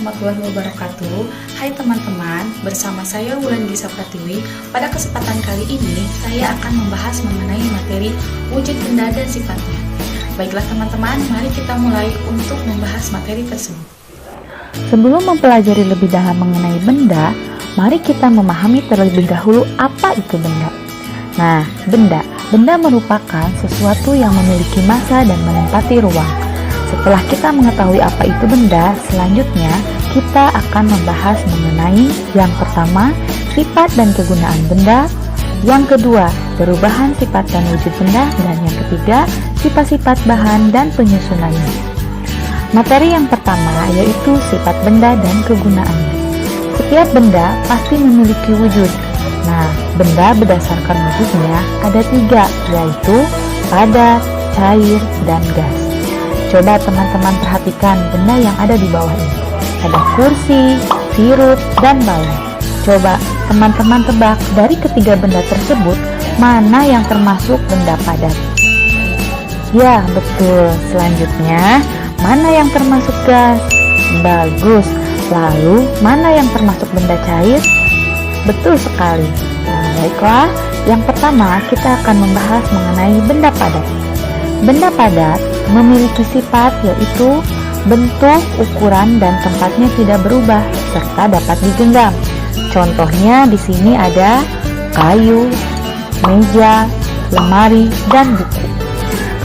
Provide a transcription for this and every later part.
warahmatullahi wabarakatuh. Hai teman-teman, bersama saya Wulan Gisa Pratiwi. Pada kesempatan kali ini, saya akan membahas mengenai materi wujud benda dan sifatnya. Baiklah teman-teman, mari kita mulai untuk membahas materi tersebut. Sebelum mempelajari lebih dalam mengenai benda, mari kita memahami terlebih dahulu apa itu benda. Nah, benda merupakan sesuatu yang memiliki massa dan menempati ruang. Setelah kita mengetahui apa itu benda, selanjutnya kita akan membahas mengenai yang pertama, sifat dan kegunaan benda, yang kedua, perubahan sifat dan wujud benda, dan yang ketiga, sifat-sifat bahan dan penyusunannya. Materi yang pertama yaitu sifat benda dan kegunaannya. Setiap benda pasti memiliki wujud. Nah, benda berdasarkan wujudnya ada 3, yaitu padat, cair, dan gas. Coba teman-teman perhatikan benda yang ada di bawah ini. Ada kursi, sirup, dan balon. Coba teman-teman tebak dari ketiga benda tersebut, mana yang termasuk benda padat? Ya, betul. Selanjutnya, mana yang termasuk gas? Bagus. Lalu, mana yang termasuk benda cair? Betul sekali. Nah, baiklah. Yang pertama, kita akan membahas mengenai benda padat. Benda padat memiliki sifat yaitu bentuk, ukuran, dan tempatnya tidak berubah serta dapat digenggam. Contohnya di sini ada kayu, meja, lemari, dan buku.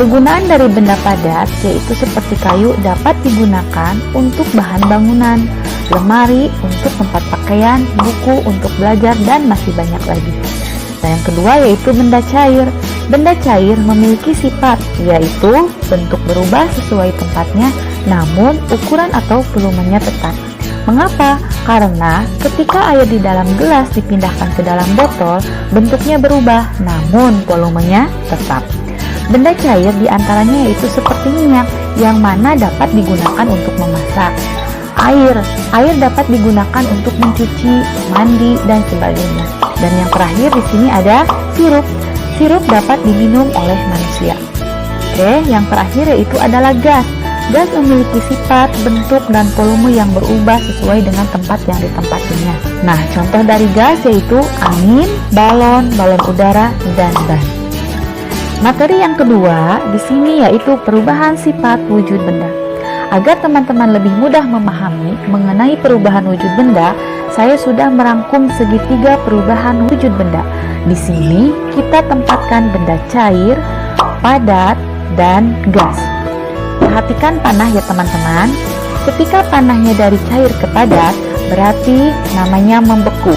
Kegunaan dari benda padat yaitu seperti kayu dapat digunakan untuk bahan bangunan, lemari untuk tempat pakaian, buku untuk belajar, dan masih banyak lagi. Nah, yang kedua yaitu benda cair. Benda cair memiliki sifat, yaitu bentuk berubah sesuai tempatnya, namun ukuran atau volumenya tetap. Mengapa? Karena ketika air di dalam gelas dipindahkan ke dalam botol, bentuknya berubah, namun volumenya tetap. Benda cair diantaranya yaitu seperti minyak, yang mana dapat digunakan untuk memasak. Air dapat digunakan untuk mencuci, mandi, dan sebagainya. Dan yang terakhir di sini ada sirup. Sirup dapat diminum oleh manusia. Oke, yang terakhir yaitu adalah gas. Gas memiliki sifat, bentuk, dan volume yang berubah sesuai dengan tempat yang ditempatinya. Nah, contoh dari gas yaitu angin, balon udara, dan ban. Materi yang kedua di sini yaitu perubahan sifat wujud benda. Agar teman-teman lebih mudah memahami mengenai perubahan wujud benda, saya sudah merangkum segitiga perubahan wujud benda. Di sini kita tempatkan benda cair, padat, dan gas. Perhatikan panah ya teman-teman. Ketika panahnya dari cair ke padat, berarti namanya membeku.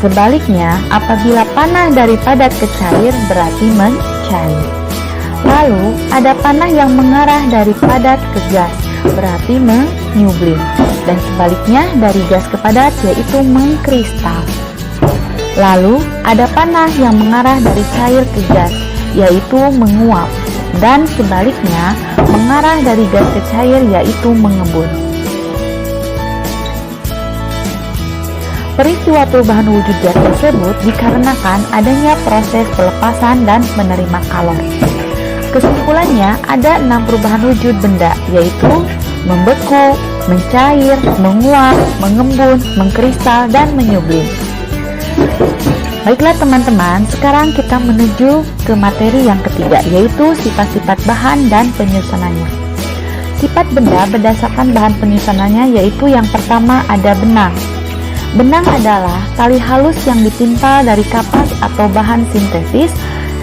Sebaliknya, apabila panah dari padat ke cair, berarti mencair. Lalu, ada panah yang mengarah dari padat ke gas, berarti menyublim. Dan sebaliknya, dari gas ke padat, yaitu mengkristal. Lalu, ada panah yang mengarah dari cair ke gas, yaitu menguap. Dan sebaliknya, mengarah dari gas ke cair, yaitu mengembun. Peristiwa perubahan wujud gas tersebut dikarenakan adanya proses pelepasan dan menerima kalori. Kesimpulannya, ada 6 perubahan wujud benda, yaitu membeku, mencair, menguap, mengembun, mengkristal, dan menyublim. Baiklah teman-teman, sekarang kita menuju ke materi yang ketiga, yaitu sifat-sifat bahan dan penyusunannya. Sifat benda berdasarkan bahan penyusunannya, yaitu yang pertama ada benang. Benang adalah tali halus yang dipintal dari kapas atau bahan sintetis.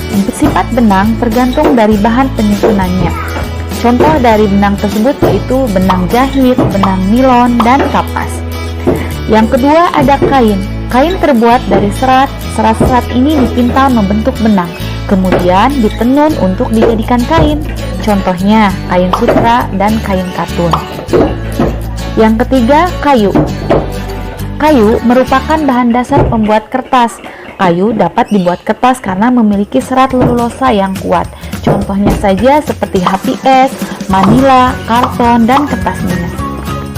Sifat benang tergantung dari bahan penyusunannya. Contoh dari benang tersebut yaitu benang jahit, benang nilon, dan kapas. Yang kedua ada kain. Kain terbuat dari serat. Serat-serat ini dipintal membentuk benang, kemudian ditenun untuk dijadikan kain. Contohnya kain sutra dan kain katun. Yang ketiga kayu. Kayu merupakan bahan dasar pembuat kertas. Kayu dapat dibuat kertas karena memiliki serat lelulosa yang kuat. Contohnya saja seperti HPS, manila, karton, dan kertas minyak.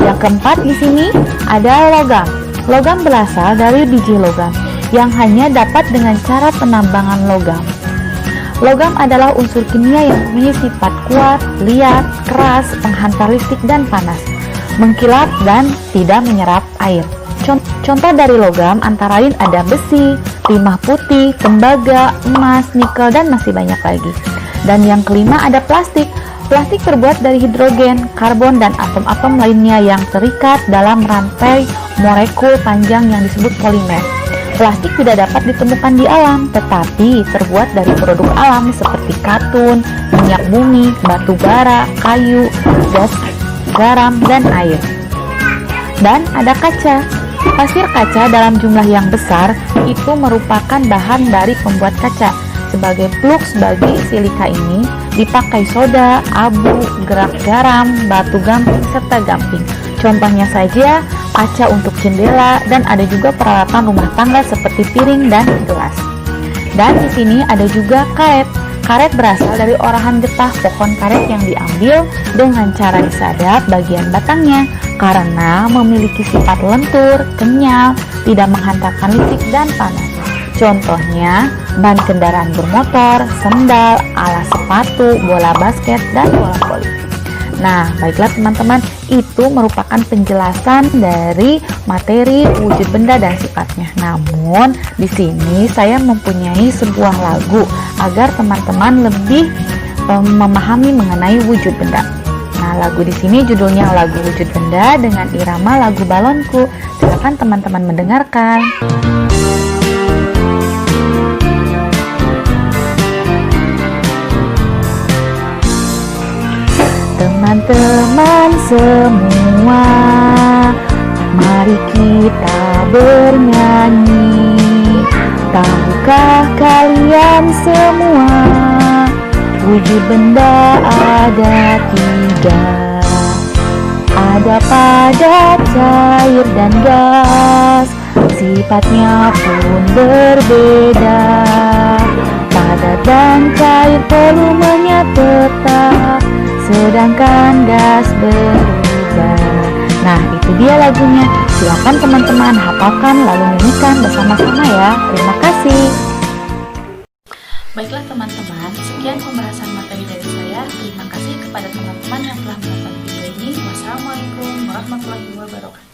Yang keempat di sini ada logam. Logam berasal dari biji logam yang hanya dapat dengan cara penambangan logam. Logam adalah unsur kimia yang mempunyai sifat kuat, liat, keras, penghantar listrik, dan panas. mengkilap dan tidak menyerap air. Contoh dari logam antara lain ada besi, timah putih, tembaga, emas, nikel, dan masih banyak lagi. Dan yang kelima ada plastik. Plastik terbuat dari hidrogen, karbon, dan atom-atom lainnya yang terikat dalam rantai molekul panjang yang disebut polimer. Plastik tidak dapat ditemukan di alam, tetapi terbuat dari produk alam seperti katun, minyak bumi, batu bara, kayu, gas, garam, dan air. Dan ada kaca. Pasir kaca dalam jumlah yang besar itu merupakan bahan dari pembuat kaca. Sebagai flux bagi silika ini dipakai soda, abu, gerak garam, batu gamping, serta gamping. Contohnya saja kaca untuk jendela, dan ada juga peralatan rumah tangga seperti piring dan gelas. Dan di sini ada juga karet. Karet berasal dari orahan getah pohon karet yang diambil dengan cara disadap bagian batangnya karena memiliki sifat lentur, kenyal, tidak menghantarkan listrik dan panas. Contohnya, ban kendaraan bermotor, sendal, alas sepatu, bola basket, dan bola voli. Nah, baiklah teman-teman, itu merupakan penjelasan dari materi, wujud benda, dan sifatnya. Namun, di sini saya mempunyai sebuah lagu agar teman-teman lebih memahami mengenai wujud benda. Nah, lagu di sini judulnya lagu Wujud Benda dengan irama lagu Balonku. Silakan teman-teman mendengarkan. Teman-teman semua, mari kita bernyanyi. Tahukah kalian semua, wujud benda ada tiga. Ada padat, cair, dan gas. Sifatnya pun berbeda. Padat dan cair volumenya tetap, sedangkan gas berubah. Nah, itu dia lagunya. Silakan teman-teman hafalkan lalu nyanyikan bersama-sama ya. Terima kasih. Baiklah teman-teman, sekian pembahasan materi dari saya. Terima kasih kepada teman-teman yang telah menonton video ini. Wassalamualaikum warahmatullahi wabarakatuh.